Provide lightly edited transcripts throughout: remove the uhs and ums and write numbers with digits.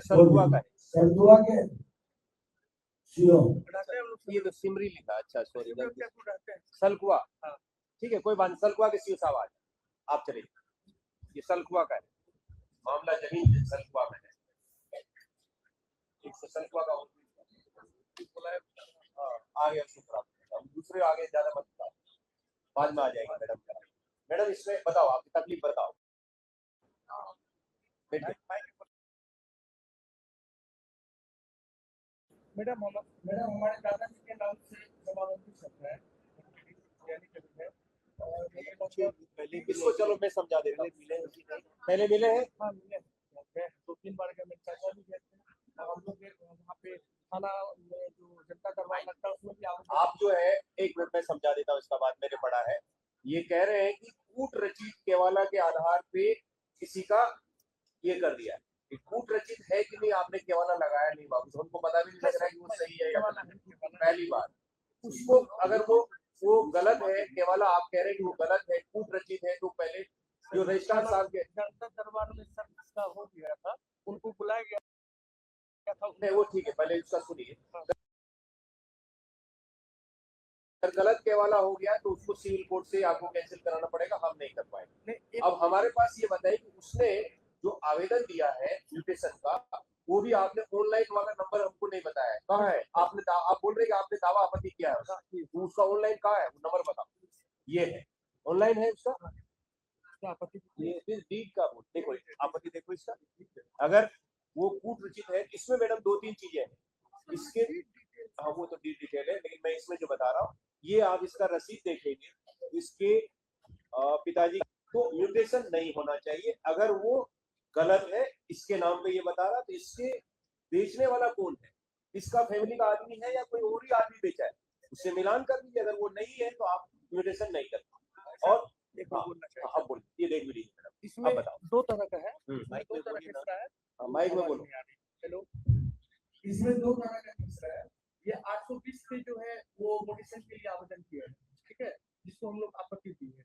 सलकुआ का है। सरदुआ के सीओ ये तो सिमरी लिखा। अच्छा सॉरी, सलकुआ। ठीक है, कोई बात नहीं। सलकुआ के सीओ साहब आप चले। ये सलकुआ का है मामला, जमीन सलकुआ में है। एक सलकुआ का आ गया शुक्र। दूसरे आगे ज्यादा मत बताओ, बाद में आ जाएगा मैडम। मैडम इसमें बताओ, आपकी तकलीफ बताओ। मैडम हमारे दादाजी के नाम से जमानती शब्द है और पहले इसको चलो मैं समझा देता हूँ। पहले मिले हैं? हाँ मिले। मैं 2-3 बार गया, मेरे चाचा भी गए थे और हम लोग वहाँ पे थाना में जो जनता दरबार लगता है उसमें भी आप जो है, एक मिनट में समझा देता हूँ, इसका बाद मेरे पढ़ा है। ये कह रहे हैं कि कूट रचित केवाला के आधार पे किसी का ये कर दिया। कूट रचित है कि नहीं, आपने केवाला लगाया नहीं बाबू, तो हमको पता भी नहीं लग रहा है कि वो सही है या पहली बार उसको अगर वो गलत है केवाला, आप कह रहे हैं कि वो गलत है, कूट रचित है, तो पहले जो रजिस्ट्रार साहब के जनता दरबार में सर इसका हो गया था, उनको बुलाया गया था। नहीं वो ठीक है, पहले इसका सुनिए। अगर गलत केवाला हो गया तो उसको सिविल कोर्ट से आपको कैंसिल कराना पड़ेगा, हम नहीं कर पाएंगे। अब हमारे पास ये बताइए कि उसने जो आवेदन दिया है म्यूटेशन का, वो भी आपने ऑनलाइन वाला नंबर हमको नहीं बताया है, कहाँ है? आपने आप बोल रहे कि आपने दावा आपत्ति किया है, तो उसका ऑनलाइन कहाँ है? वो नंबर बताओ। ये है ऑनलाइन है उसका आपत्ति, ये डीड का देखो आपत्ति, देखो इसका। अगर वो कूट रचित है, इसमें मैडम 2-3 चीजें हैं इसके। हाँ वो तो डीड डिटेल है, लेकिन मैं इसमें जो बता रहा हूँ, ये आप इसका रसीद देखेंगे, इसके पिताजी को म्यूटेशन नहीं होना चाहिए। अगर वो गलत है इसके नाम पे ये बता रहा, तो इसके बेचने वाला कौन है? इसका फैमिली का आदमी है या कोई और ही आदमी बेचा है? उससे मिलान कर दीजिए। अगर वो नहीं है तो आप म्यूटेशन नहीं करते। और हाँ बोल, ये देख लीजिए मैडम, इसमें बताओ। 2 तरह का है, माइक दो तरह का हिस्सा है। माइक में बोलो। हेलो, इसमें 2 तरह का हिस्सा है। ये 820 पे जो है वो म्यूटेशन के लिए आवेदन किया है, ठीक है, जिसको हम लोग आपत्ति दी है।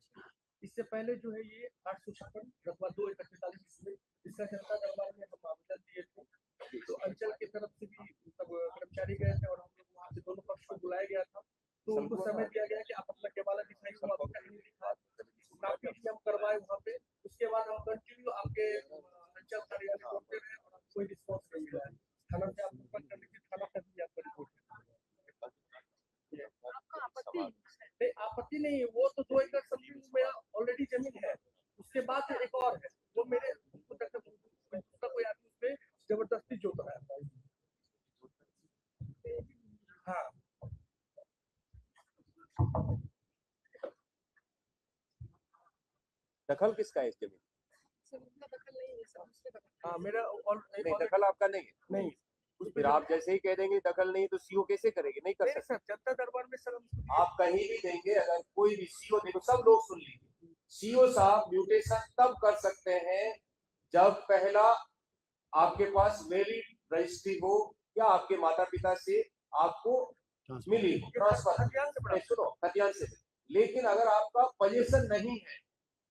इससे पहले जो है ये 856 रकबा 241 इसमें इसका जनता दरबार में हम आवेदन दिए थे, तो अंचल की तरफ से भी सब कर्मचारी गए थे और हम लोग वहाँ से दोनों पक्ष को बुलाया गया था, तो उनको समय दिया गया कि आप अपना केवाला दिखाइए, हम आपका कहीं नहीं दिखा, नापी हम करवाए वहाँ पे। उसके बाद हम कंटिन्यू आपके अंचल कार्यालय पहुंचते रहे और कोई रिस्पॉन्स नहीं मिला है। थाना से आपको पता करने की थाना का भी आपको रिपोर्ट नहीं, आपत्ति नहीं, वो तो 2 एकड़ समथिंग मेरा ऑलरेडी जमीन है। उसके बाद एक और है, वो मेरे उसका कोई आदमी उस पे जबरदस्ती जोत रहा है। हाँ दखल किसका है इस जमीन? हाँ मेरा नहीं, दखल आपका नहीं है। नहीं, फिर आप जैसे ही कह देंगे दखल नहीं, तो सीओ कैसे करेंगे? नहीं कर सकते सर, जनता दरबार में सर आप कहीं भी देंगे। अगर कोई भी सीओ, देखो सब लोग सुन लीजिए, सीओ साहब म्यूटेशन तब कर सकते हैं जब पहला आपके पास वैलिड रजिस्ट्री हो या आपके माता पिता से आपको मिली ट्रांसफर, सुनो खतियान से। लेकिन अगर आपका पोजीशन नहीं है,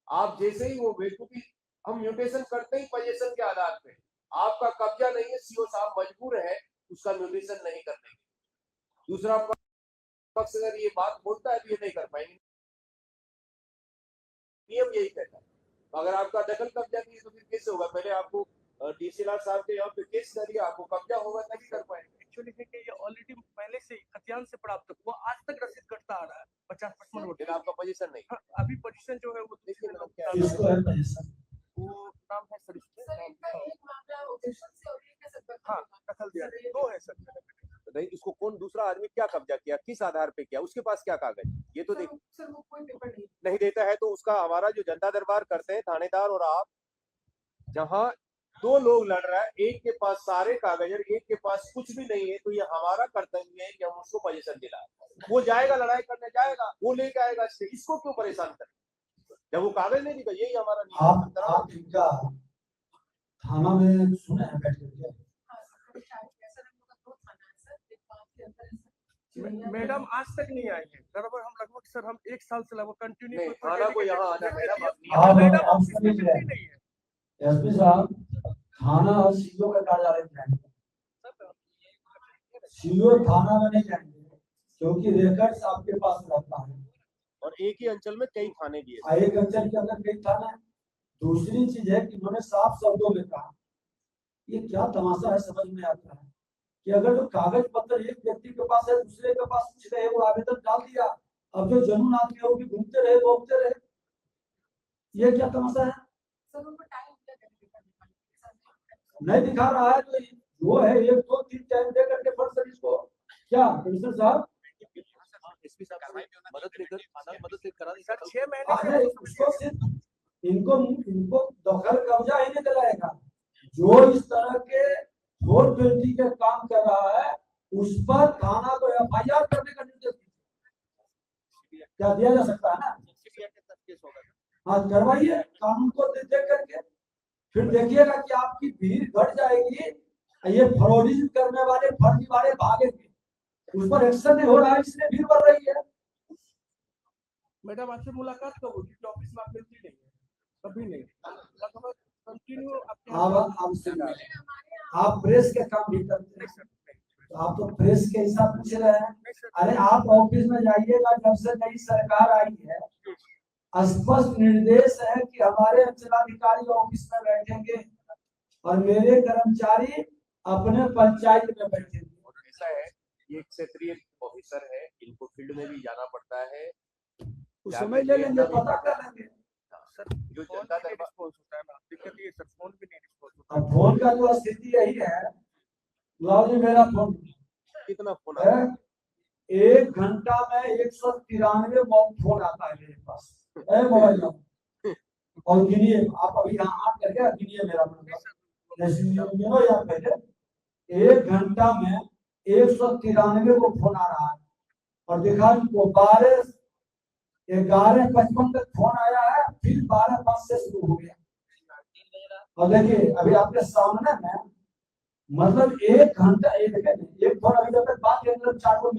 आप जैसे ही वो क्योंकि हम म्यूटेशन करते ही पोजीशन के आधार पे, आपका कब्जा नहीं है, सीओ साहब मजबूर है उसका म्यूटेशन नहीं करने के। दूसरा पक्ष अगर ये बात बोलता है तो ये नहीं कर पाएंगे, नियम यही कहता है। अगर आपका दखल कब्जा नहीं है तो फिर कैसे होगा? पहले आपको डीसीएलआर साहब के यहाँ पे केस करिए, आपको कब्जा होगा तभी कर पाएंगे। एक्चुअली है कि ये ऑलरेडी पहले से खतियान से प्राप्त हुआ, आज तक रसीद कटता आ रहा है 50% वोट। लेकिन आपका पोजीशन नहीं। हाँ, अभी पोजीशन जो है वो देखिए क्या है पोजीशन, वो नाम है सर हाँ दखल दिया 2 है सर। नहीं, इसको कौन दूसरा आदमी क्या कब्जा किया, किस आधार पे किया, उसके पास क्या कागज? ये तो देख सर वो कोई पेपर नहीं देता है, तो उसका हमारा जो जनता दरबार करते हैं थानेदार और आप, जहाँ 2 लोग लड़ रहा है, एक के पास सारे कागज और एक के पास कुछ भी नहीं है, तो ये हमारा कर्तव्य है कि हम उसको पोजीशन दिलाएं। वो जाएगा लड़ाई करने जाएगा, वो लेके आएगा, इसको क्यों परेशान करें जब वो कागज नहीं दिखा? यही हमारा नियम। आप इनका थाना में सुने हैं बैठ करके? मैडम आज तक नहीं आई है दरबार। हम लगभग सर हम 1 साल से लगभग कंटिन्यू थाना को यहाँ आना मैडम एसपी साहब थाना और सीओ का कार्यालय में जाएंगे। सीओ थाना में नहीं जाएंगे क्योंकि रिकॉर्ड्स आपके पास रहता है और एक ही अंचल में कई थाने भी है। एक अंचल के अंदर कई थाना है। दूसरी चीज है कि उन्होंने साफ शब्दों में कहा, ये क्या तमाशा है समझ में आता है कि अगर जो कागज पत्र एक व्यक्ति के पास है दूसरे के पास कुछ रहे वो आवेदन डाल दिया, अब जो जनून आदमी है वो भी घूमते रहे भोगते रहे, ये क्या तमाशा है? नहीं दिखा रहा है तो वो है 1 2 3 टाइम दे करके फर्स्ट सर्विस को क्या कमिश्नर साहब एसपी साहब मदद लेकर थाना मदद लेकर करा सर 6 महीने अरे उसको सिर्फ इनको दखल कब्जा ही नहीं दिलाएगा। जो इस तरह के 420 के काम कर रहा है उस पर थाना को एफआईआर करने का निर्देश क्या दिया जा सकता है ना? हाँ करवाइए कानून को देख करके, फिर देखिएगा कि आपकी भीड़ घट जाएगी, ये फरौडीज़म करने वाले फर्जी वाले भागेंगे, उस पर एक्शन नहीं हो रहा है इसलिए भीड़ बढ़ रही है। मैडम आपसे मुलाकात कब होगी? ऑफिस में आप मिलती नहीं है, कभी नहीं, लगभग कंटिन्यू आप प्रेस के काम भी करते हैं तो आप तो प्रेस के हिसाब पूछ रहे हैं। अरे आप ऑफिस में जाइएगा, जब से नई सरकार आई है स्पष्ट निर्देश है कि हमारे अंचलाधिकारी ऑफिस में बैठेंगे और मेरे कर्मचारी अपने पंचायत में बैठेंगे। ऐसा है, ये क्षेत्रीय ऑफिसर है, इनको फील्ड में भी जाना पड़ता है, उस समय ले लेंगे, पता कर लेंगे। सर जो जनता रिस्पॉन्स होता है ना, दिक्कत ये सर फोन भी नहीं रिस्पॉन्स होता। अब फोन का जो स्थिति यही है, लाओ जी मेरा फोन कितना फोन है, 1 घंटा में 193 फोन आता है मेरे पास मोबाइल और गिनिए आप अभी यहाँ आ करके गिनिए मेरा नंबर या पहले 1 घंटा में 193 को फोन आ रहा है और देखा वो 11:55 तक फोन आया है, फिर 12:05 से शुरू हो गया। और देखिए अभी आपके सामने में मतलब 1 घंटा एक फोन अभी तक बात के अंदर 4 को